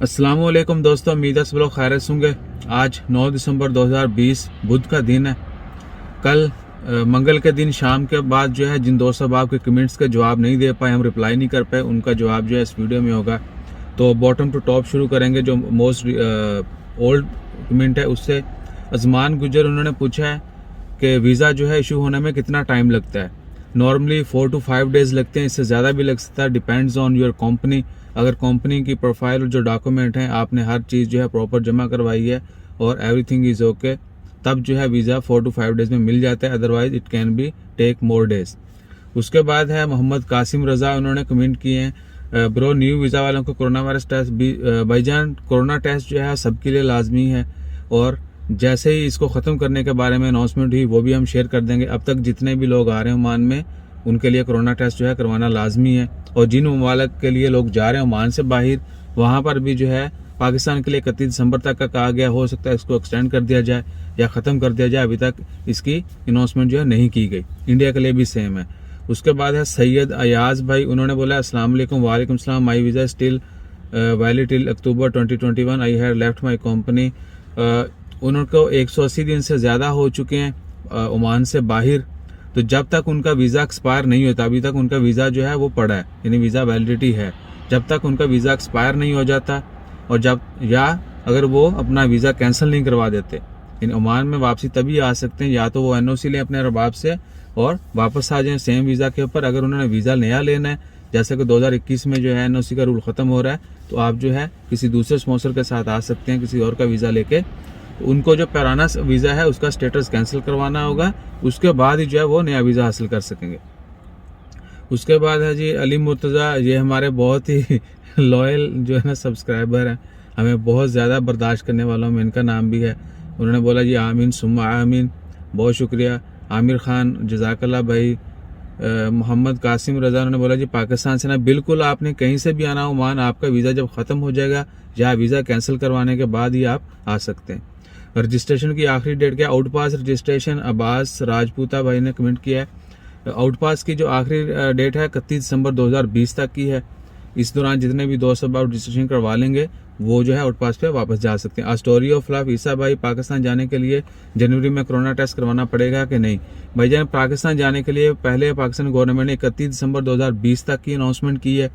अस्सलामुअलैकुम दोस्तों, उम्मीद है सब लोग खैरियत होंगे। आज 9 दिसंबर 2020 बुध का दिन है। कल मंगल के दिन शाम के बाद जो है जिन दोस्तों अब आपके कमेंट्स के जवाब नहीं दे पाए, हम रिप्लाई नहीं कर पाए, उनका जवाब जो है इस वीडियो में होगा। तो बॉटम टू टॉप शुरू करेंगे। जो मोस्ट ओल्ड कमेंट है उससे अजमान गुजर उन्होंने पूछा है कि वीज़ा जो है इशू होने में कितना टाइम लगता है। नॉर्मली 4 to 5 डेज लगते हैं, इससे ज़्यादा भी लग सकता है, डिपेंड्स ऑन योर कंपनी। अगर कंपनी की प्रोफाइल और जो डॉक्यूमेंट हैं आपने हर चीज़ जो है प्रॉपर जमा करवाई है और एवरीथिंग इज़ ओके, तब जो है वीज़ा 4 to 5 डेज में मिल जाता है। Otherwise it can be take more days. उसके बाद है मोहम्मद कासिम रजा, उन्होंने कमेंट किए हैं, ब्रो न्यू वीज़ा वालों को कोरोना वायरस टेस्ट भाईजान कोरोना टेस्ट जो है सबके लिए लाजमी है, और जैसे ही इसको ख़त्म करने के बारे में अनाउंसमेंट हुई वो भी हम शेयर कर देंगे। अब तक जितने भी लोग आ रहे हैं ओमान में उनके लिए कोरोना टेस्ट जो है करवाना लाजमी है। और जिन ममालिक के लिए लोग जा रहे हैं ओमान से बाहर, वहाँ पर भी जो है पाकिस्तान के लिए 31 दिसंबर तक का कहा गया, हो सकता है इसको एक्सटेंड कर दिया जाए या ख़त्म कर दिया जाए। अभी तक इसकी अनाउंसमेंट जो है नहीं की गई। इंडिया के लिए भी सेम है। उसके बाद है सैयद अयाज भाई, उन्होंने बोला अस्सलाम वालेकुम। वालेकुम सलाम। माई visa still valid till October 2021। I have left my company. उनको 180 दिन से ज़्यादा हो चुके हैं ओमान से बाहर। तो जब तक उनका वीज़ा एक्सपायर नहीं होता अभी तक उनका वीज़ा जो है वो पड़ा है, यानी वीज़ा वैलिडिटी है। जब तक उनका वीज़ा एक्सपायर नहीं हो जाता और जब या अगर वो अपना वीज़ा कैंसिल नहीं करवा देते, इन ओमान में वापसी तभी आ सकते हैं, या तो वो NOC लें अपने अरबाब से और वापस आ जाएं सेम वीज़ा के ऊपर। अगर उन्होंने वीज़ा नया लेना है, जैसे कि 2021 में जो है NOC का रूल ख़त्म हो रहा है, तो आप जो है किसी दूसरे स्पॉन्सर के साथ आ सकते हैं, किसी और का वीज़ा लेके। उनको जो पुराना वीज़ा है उसका स्टेटस कैंसिल करवाना होगा, उसके बाद ही जो है वो नया वीज़ा हासिल कर सकेंगे। उसके बाद है जी अली मुर्तज़ा, ये हमारे बहुत ही लॉयल जो है ना सब्सक्राइबर हैं, हमें बहुत ज़्यादा बर्दाश्त करने वालों में इनका नाम भी है। उन्होंने बोला जी आमीन सुम्मा आमीन, बहुत शुक्रिया। आमिर खान जज़ाकल्लाह भाई। मोहम्मद कासिम रजा, उन्होंने बोला जी पाकिस्तान से ना बिल्कुल आपने कहीं से भी आना हो ओमान, आपका वीज़ा जब ख़त्म हो जाएगा या वीज़ा कैंसिल करवाने के बाद ही आप आ सकते हैं। रजिस्ट्रेशन की आखिरी डेट क्या? आउटपास रजिस्ट्रेशन अब्बास राजपूता भाई ने कमेंट किया है। आउटपास की जो आखिरी डेट है 31 दिसंबर 2020 तक की है। इस दौरान जितने भी दोस्त अब रजिस्ट्रेशन करवा लेंगे वो जो है आउटपास पे वापस जा सकते हैं। आ स्टोरी ऑफ लाइफ ईसा भाई, पाकिस्तान जाने के लिए जनवरी में कोरोना टेस्ट करवाना पड़ेगा कि नहीं? भाईजान पाकिस्तान जाने के लिए पहले पाकिस्तान गवर्नमेंट ने 31 दिसंबर 2020 तक की अनाउंसमेंट की है।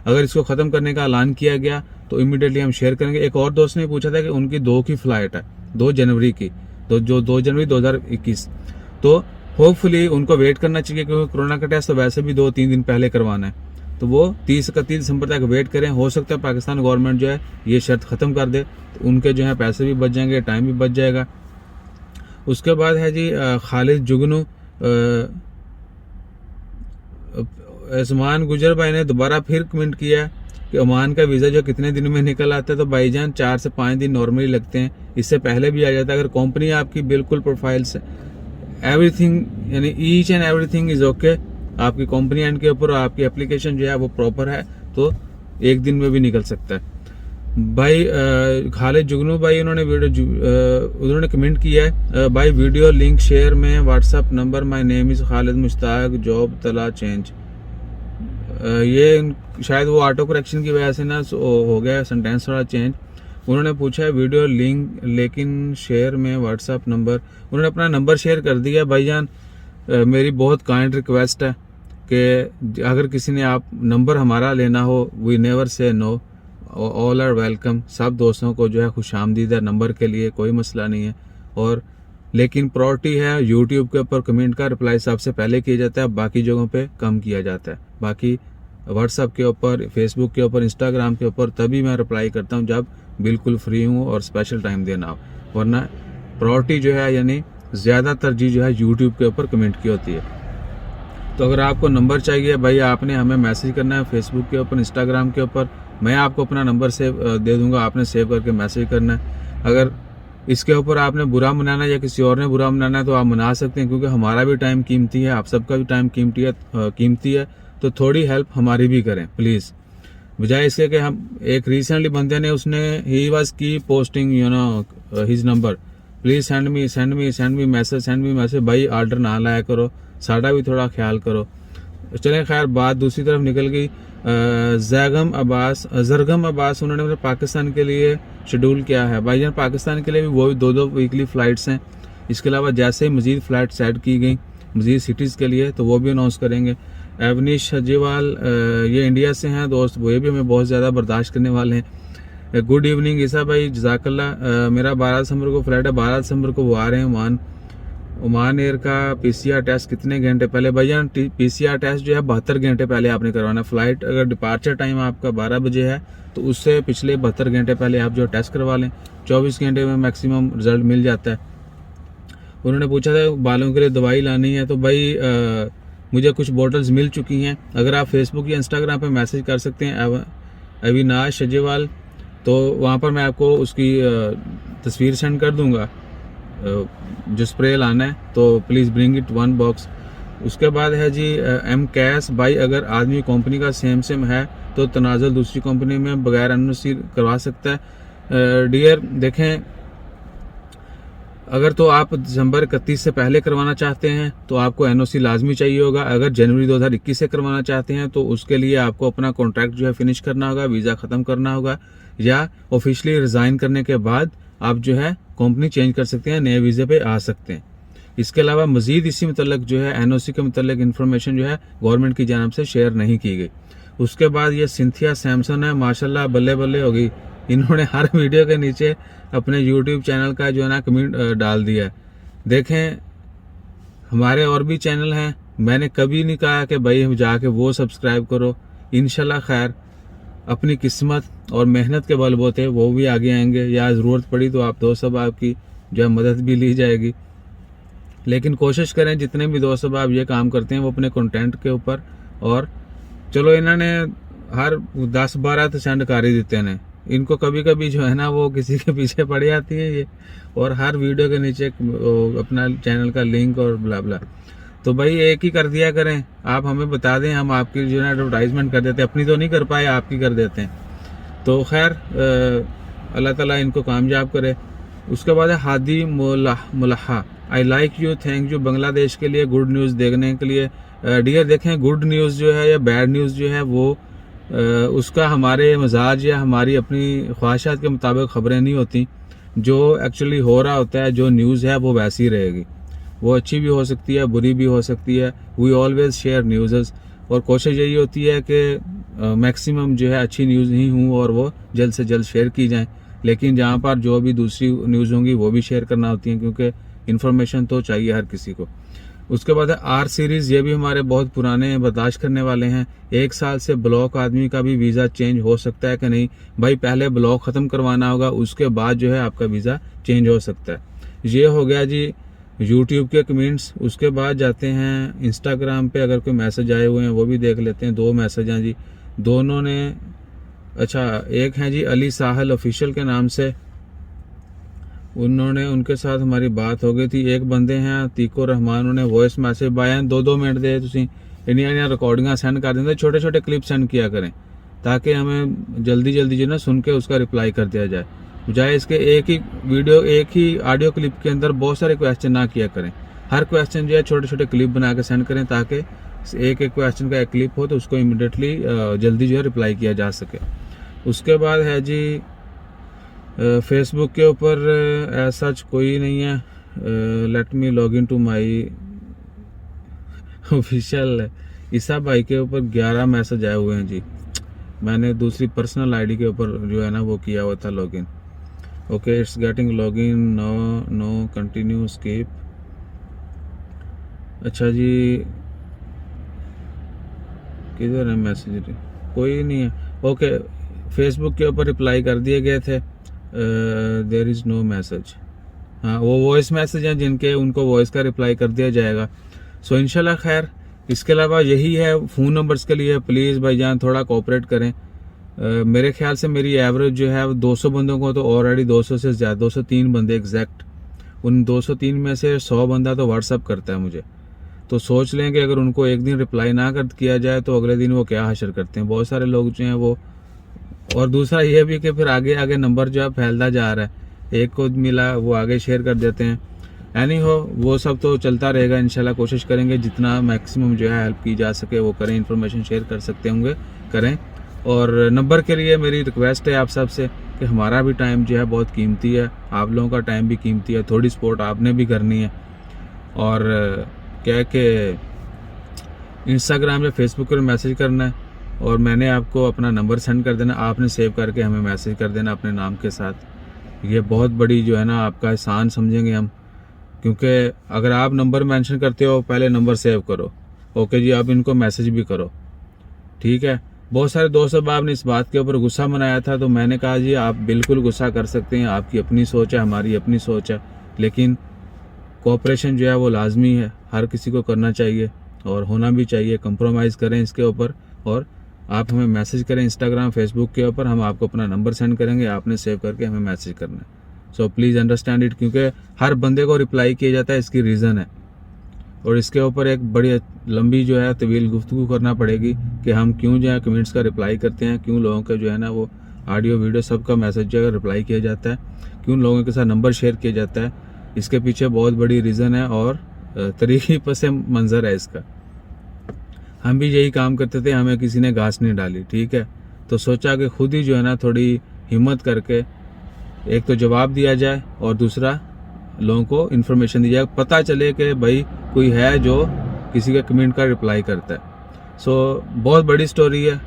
अगर इसको ख़त्म करने का ऐलान किया गया तो इमीडिएटली हम शेयर करेंगे। एक और दोस्त ने पूछा था कि उनकी 2 की फ़्लाइट है, 2 जनवरी की, तो जो 2 जनवरी 2021, तो होपफुली उनको वेट करना चाहिए क्योंकि कोरोना का टेस्ट तो वैसे भी 2-3 दिन पहले करवाना है। तो वो 31 दिसंबर तक वेट करें। हो सकता है पाकिस्तान गवर्नमेंट जो है ये शर्त ख़त्म कर दे, तो उनके जो है पैसे भी बच जाएंगे, टाइम भी बच जाएगा। उसके बाद है जी खालिद जुगनू, उस्मान गुजर भाई ने दोबारा फिर कमेंट किया कि ओमान का वीज़ा जो कितने दिन में निकल आता है। तो भाईजान 4 से 5 दिन नॉर्मली लगते हैं, इससे पहले भी आ जाता है। अगर कंपनी आपकी बिल्कुल प्रोफाइल से एवरीथिंग यानी each and everything is okay, आपकी कंपनी एंड के ऊपर आपकी एप्लीकेशन जो है वो प्रॉपर है, तो 1 दिन में भी निकल सकता है। भाई खालिद जुगनू भाई उन्होंने कमेंट किया है, भाई वीडियो लिंक शेयर में WhatsApp number, my name is Khalid Mushtaq, job तला चेंज। ये शायद वो ऑटो करेक्शन की वजह से ना हो गया सेंटेंस थोड़ा चेंज। उन्होंने पूछा है वीडियो लिंक लेकिन शेयर में व्हाट्सअप नंबर, उन्होंने अपना नंबर शेयर कर दिया। भाईजान मेरी बहुत काइंड रिक्वेस्ट है कि अगर किसी ने आप नंबर हमारा लेना हो, we never say no, all are welcome. सब दोस्तों को जो है खुशामदीद है, नंबर के लिए कोई मसला नहीं है। और लेकिन प्रायोरिटी है यूट्यूब के ऊपर कमेंट का रिप्लाई सबसे पहले किया जाता है, बाकी जगहों पे कम किया जाता है। बाकी व्हाट्सअप के ऊपर, फेसबुक के ऊपर, इंस्टाग्राम के ऊपर तभी मैं रिप्लाई करता हूँ जब बिल्कुल फ्री हूँ और स्पेशल टाइम देना हो, वरना प्रायोरिटी जो है यानी ज़्यादा तरजीह जो है यूट्यूब के ऊपर कमेंट की होती है। तो अगर आपको नंबर चाहिए भाई, आपने हमें मैसेज करना है फेसबुक के ऊपर, इंस्टाग्राम के ऊपर, मैं आपको अपना नंबर सेव दे दूंगा, आपने सेव करके मैसेज करना है। अगर इसके ऊपर आपने बुरा मनाना है या किसी और ने बुरा मनाना है तो आप मना सकते हैं, क्योंकि हमारा भी टाइम कीमती है, आप सबका भी टाइम कीमती है, तो थोड़ी हेल्प हमारी भी करें प्लीज़। बजाय इसके कि हम एक रिसेंटली बंदे ने उसने ही वाज की posting you know his number, please send me message भाई ऑर्डर ना लाया करो, साड़ा भी थोड़ा ख्याल करो। चलें खैर, बात दूसरी तरफ निकल गई। जरगम अब्बास उन्होंने अपने पाकिस्तान के लिए शेड्यूल किया है। भाईजान पाकिस्तान के लिए भी वो भी 2-2 वीकली फ़्लाइट्स हैं। इसके अलावा जैसे ही मज़ीद फ़्लाइट्स ऐड की गई मज़ीद सिटीज़ के लिए तो वो भी अनाउंस करेंगे। एवनीश सजीवाल ये इंडिया से हैं दोस्त, वो ये भी हमें बहुत ज़्यादा बर्दाश्त करने वाले हैं। गुड इवनिंग ईसा भाई, जज़ाकल्लाह। मेरा 12 दिसंबर को फ्लाइट है, 12 दिसंबर को वो आ रहे हैं ओमान एयर का PCR टेस्ट कितने घंटे पहले? भैया PCR टेस्ट जो है 72 घंटे पहले आपने करवाना। फ्लाइट अगर डिपार्चर टाइम आपका 12 बजे है तो उससे पिछले 72 घंटे पहले आप जो टेस्ट करवा लें। 24 घंटे में मैक्सिमम रिजल्ट मिल जाता है। उन्होंने पूछा था बालों के लिए दवाई लानी है, तो भाई मुझे कुछ बॉटल्स मिल चुकी हैं। अगर आप फेसबुक या इंस्टाग्राम पर मैसेज कर सकते हैं अविनाश सजेवाल, तो वहाँ पर मैं आपको उसकी तस्वीर सेंड कर दूँगा जो स्प्रे लाना है, तो प्लीज़ ब्रिंग इट 1 बॉक्स। उसके बाद है जी एम कैस भाई, अगर आदमी कंपनी का सेम है तो तनाज़ुल दूसरी कंपनी में बगैर एनओसी करवा सकता है। डियर देखें, अगर तो आप दिसंबर 31 से पहले करवाना चाहते हैं तो आपको एनओसी लाजमी चाहिए होगा। अगर जनवरी 2021 से करवाना चाहते हैं तो उसके लिए आपको अपना कॉन्ट्रैक्ट जो है फिनिश करना होगा, वीज़ा ख़त्म करना होगा, या ऑफिशियली रिज़ाइन करने के बाद आप जो है कंपनी चेंज कर सकते हैं, नए वीज़े पे आ सकते हैं। इसके अलावा मज़ीद इसी मतलब जो है एनओसी के मतलब इन्फॉर्मेशन जो है गवर्नमेंट की जानब से शेयर नहीं की गई। उसके बाद ये सिंथिया सैमसन है, माशाल्लाह बल्ले बल्ले हो गई। इन्होंने हर वीडियो के नीचे अपने यूट्यूब चैनल का जो है ना कमेंट डाल दिया है। देखें, हमारे और भी चैनल हैं, मैंने कभी नहीं कहा कि भाई हम जाके वो सब्सक्राइब करो। इंशाल्लाह खैर अपनी किस्मत और मेहनत के बलबूते वो भी आगे आएंगे, या ज़रूरत पड़ी तो आप दोस्त सब आपकी जो है मदद भी ली जाएगी। लेकिन कोशिश करें जितने भी दोस्त सब आप ये काम करते हैं वो अपने कंटेंट के ऊपर, और चलो इन्होंने हर 10-12 तो सेंड कर ही देते हैं। इनको कभी कभी जो है ना वो किसी के पीछे पड़ जाती है ये, और हर वीडियो के नीचे अपना चैनल का लिंक और ब्ला ब्ला। तो भाई एक ही कर दिया करें, आप हमें बता दें, हम आपकी जो है एडवर्टाइजमेंट कर देते हैं। अपनी तो नहीं कर पाए, आपकी कर देते हैं। तो खैर अल्लाह ताला इनको कामयाब करे। उसके बाद है हादी मुलाहा, I like you, thank you Bangladesh के लिए गुड न्यूज़ देखने के लिए। डियर देखें, गुड न्यूज़ जो है या बैड न्यूज़ जो है वो उसका हमारे मजाज या हमारी अपनी ख्वाहिशात के मुताबिक खबरें नहीं होती। जो एक्चुअली हो रहा होता है, जो न्यूज़ है वो वैसी रहेगी। वो अच्छी भी हो सकती है, बुरी भी हो सकती है। वी ऑलवेज शेयर न्यूज़, और कोशिश यही होती है कि मैक्सिमम जो है अच्छी न्यूज़ ही हूँ और वो जल्द से जल्द शेयर की जाएं। लेकिन जहाँ पर जो भी दूसरी न्यूज़ होंगी वो भी शेयर करना होती है, क्योंकि इन्फॉर्मेशन तो चाहिए हर किसी को। उसके बाद है आर सीरीज़, ये भी हमारे बहुत पुराने बर्दाश्त करने वाले हैं। 1 साल से ब्लॉक आदमी का भी वीज़ा चेंज हो सकता है कि नहीं? भाई पहले ब्लॉक ख़त्म करवाना होगा, उसके बाद जो है आपका वीज़ा चेंज हो सकता है। ये हो गया जी यूट्यूब के कमेंट्स। उसके बाद जाते हैं इंस्टाग्राम पे, अगर कोई मैसेज आए हुए हैं वो भी देख लेते हैं। 2 मैसेज हैं जी, दोनों ने अच्छा, एक है जी अली साहल ऑफिशियल के नाम से, उनके साथ हमारी बात हो गई थी। एक बंदे हैं तीको रहमान, उन्होंने वॉइस मैसेज पाया 2-2 मिनट दे तुम इन्नियां रिकॉर्डिंग सेंड कर देंगे, छोटे छोटे क्लिप सेंड किया करें ताकि हमें जल्दी जल्दी जो ना सुन के उसका रिप्लाई कर दिया जाए, बजाय इसके एक ही वीडियो एक ही ऑडियो क्लिप के अंदर बहुत सारे क्वेश्चन ना किया करें। हर क्वेश्चन जो है छोटे छोटे क्लिप बना के सेंड करें ताकि एक एक क्वेश्चन का एक क्लिप हो तो उसको इमिडिएटली जल्दी जो है रिप्लाई किया जा सके। उसके बाद है जी फेसबुक के ऊपर ऐसा कोई नहीं है। Let me log in to my official. ईसा भाई के ऊपर 11 मैसेज आए हुए हैं जी, मैंने दूसरी पर्सनल आईडी के ऊपर जो है ना वो किया हुआ था login. Okay, it's getting login, no continue skip. अच्छा जी, किधर है मैसेज? कोई नहीं है। ओके, फेसबुक के ऊपर रिप्लाई कर दिए गए थे। There is no message. हाँ, वो वॉइस मैसेज हैं जिनके उनको वॉइस का रिप्लाई कर दिया जाएगा। सो इंशाल्लाह खैर। इसके अलावा यही है फ़ोन नंबर्स के लिए, प्लीज़ भाईजान थोड़ा कोऑपरेट करें। मेरे ख्याल से मेरी एवरेज जो है 200 बंदों को तो ऑलरेडी 200 से ज़्यादा 203 बंदे एग्जैक्ट, उन 203 में से 100 बंदा तो व्हाट्सअप करता है मुझे। तो सोच लें कि अगर उनको एक दिन रिप्लाई ना कर किया जाए तो अगले दिन वो क्या हशर करते हैं। बहुत सारे लोग जो हैं वो, और दूसरा ये भी कि फिर आगे आगे नंबर जो है फैलता जा रहा है, एक को मिला वो आगे शेयर कर देते हैं। एनी हो वो सब तो चलता रहेगा इंशाल्लाह। कोशिश करेंगे जितना मैक्सिमम जो है हेल्प की जा सके वो करें, इन्फॉर्मेशन शेयर कर सकते होंगे करें। और नंबर के लिए मेरी रिक्वेस्ट है आप सब से कि हमारा भी टाइम जो है बहुत कीमती है, आप लोगों का टाइम भी कीमती है, थोड़ी सपोर्ट आपने भी करनी है। और क्या है कि इंस्टाग्राम या फेसबुक पर मैसेज करना है और मैंने आपको अपना नंबर सेंड कर देना, आपने सेव करके हमें मैसेज कर देना अपने नाम के साथ। ये बहुत बड़ी जो है ना आपका एहसान समझेंगे हम, क्योंकि अगर आप नंबर मेंशन करते हो पहले नंबर सेव करो, ओके जी, आप इनको मैसेज भी करो, ठीक है। बहुत सारे दोस्त अहबाब ने इस बात के ऊपर गुस्सा मनाया था, तो मैंने कहा जी आप बिल्कुल गुस्सा कर सकते हैं, आपकी अपनी सोच है, हमारी अपनी सोच है, लेकिन कोऑपरेशन जो है वो लाजमी है, हर किसी को करना चाहिए और होना भी चाहिए। कंप्रोमाइज़ करें इसके ऊपर और आप हमें मैसेज करें इंस्टाग्राम फेसबुक के ऊपर, हम आपको अपना नंबर सेंड करेंगे, आपने सेव करके हमें मैसेज करना है। सो प्लीज़ अंडरस्टैंड इट, क्योंकि हर बंदे को रिप्लाई किया जाता है, इसकी रीज़न है और इसके ऊपर एक बड़ी लंबी जो है तवील गुफ्तगू करना पड़ेगी कि हम क्यों जो है कमेंट्स का रिप्लाई करते हैं, क्यों लोगों का जो है ना वो ऑडियो वीडियो सबका मैसेज जो है रिप्लाई किया जाता है, क्यों लोगों के साथ नंबर शेयर किया जाता है। इसके पीछे बहुत बड़ी रीज़न है और तरीक़ी पस मंज़र है इसका। हम भी यही काम करते थे, हमें किसी ने घास नहीं डाली, ठीक है। तो सोचा कि खुद ही जो है ना थोड़ी हिम्मत करके एक तो जवाब दिया जाए और दूसरा लोगों को इन्फॉर्मेशन दी जाए, पता चले कि भाई कोई है जो किसी का कमेंट का रिप्लाई करता है। सो बहुत बड़ी स्टोरी है,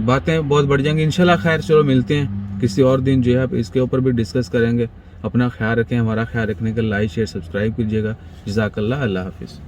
बातें बहुत बढ़ जाएंगी इंशाल्लाह। खैर चलो मिलते हैं किसी और दिन जो है इसके ऊपर भी डिस्कस करेंगे। अपना ख्याल रखें, हमारा ख्याल रखने के लिए लाइक शेयर सब्सक्राइब कीजिएगा। जज़ाकल्लाह, अल्लाह हाफिज़।